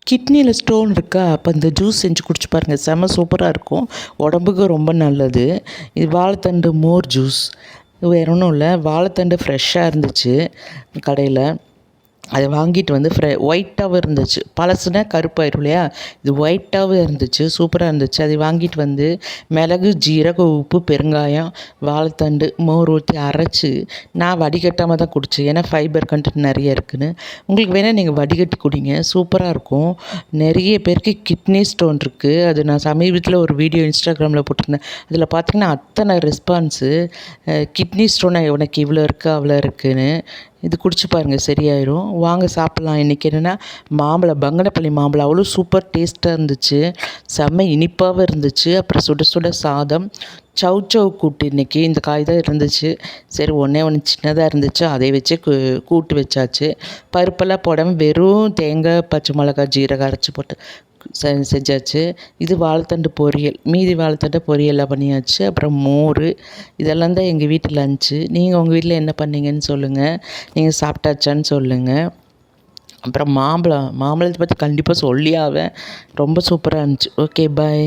கிட்னியில் ஸ்டோன் இருக்கா, அப்போ இந்த ஜூஸ் செஞ்சு குடிச்சு பாருங்கள், செம்ம சூப்பராக இருக்கும், உடம்புக்கு ரொம்ப நல்லது. இது வாழைத்தண்டு மோர் ஜூஸ். வேறு ஒன்றும் இல்லை, வாழைத்தண்டு ஃப்ரெஷ்ஷாக இருந்துச்சு கடையில். அதை வாங்கிட்டு வந்து ஒயிட்டாகவும் இருந்துச்சு. பழசுனா கருப்பாயிரும் இல்லையா, இது ஒயிட்டாகவும் இருந்துச்சு, சூப்பராக இருந்துச்சு. அதை வாங்கிட்டு வந்து மிளகு, ஜீரகம், உப்பு, பெருங்காயம், வாழைத்தண்டு, மோர் ஊற்றி அரைச்சி நான் வடிகட்டாமல் தான் குடித்தேன். ஏன்னா ஃபைபர் கண்டென்ட் நிறைய இருக்குதுன்னு. உங்களுக்கு வேணால் நீங்கள் வடிகட்டி குடிங்க, சூப்பராக இருக்கும். நிறைய பேருக்கு கிட்னி ஸ்டோன் இருக்குது. அது நான் சமீபத்தில் ஒரு வீடியோ இன்ஸ்டாகிராமில் போட்டிருந்தேன். அதில் பார்த்திங்கன்னா அத்தனை ரெஸ்பான்ஸு, கிட்னி ஸ்டோன் உனக்கு இவ்வளோ இருக்குது அவ்வளோ இருக்குதுன்னு. இது குடிச்சு பாருங்கள், சரியாயிரும். வாங்க சாப்பிட்லாம். இன்றைக்கி என்னென்னா மாம்பழம், பங்கனப்பள்ளி மாம்பழம் அவ்வளோ சூப்பர் டேஸ்ட்டாக இருந்துச்சு, செம்ம இனிப்பாகவும் இருந்துச்சு. அப்புறம் சுட சுட சாதம், சவ் கூட்டு. இன்றைக்கி இந்த காய் தான் இருந்துச்சு. சரி, ஒன்று சின்னதாக இருந்துச்சு, அதை வச்சு கூட்டு வச்சாச்சு. பருப்பெல்லாம் போடாமல் வெறும் தேங்காய், பச்சை மிளகா, ஜீரகம் அரைச்சி போட்டு செஞ்சாச்சு. இது வாழைத்தண்டு பொரியல், மீதி வாழைத்தண்டை பொரியலாக பண்ணியாச்சு. அப்புறம் மோர், இதெல்லாம் தான் எங்கள் வீட்டு லஞ்சு. நீங்கள் உங்கள் வீட்டில் என்ன பண்ணீங்கன்னு சொல்லுங்கள், நீங்கள் சாப்பிட்டாச்சான்னு சொல்லுங்கள். அப்புறம் மாம்பழத்தை பற்றி கண்டிப்பாக சொல்லியாவேன், ரொம்ப சூப்பராக இருந்துச்சு. ஓகே, பாய்.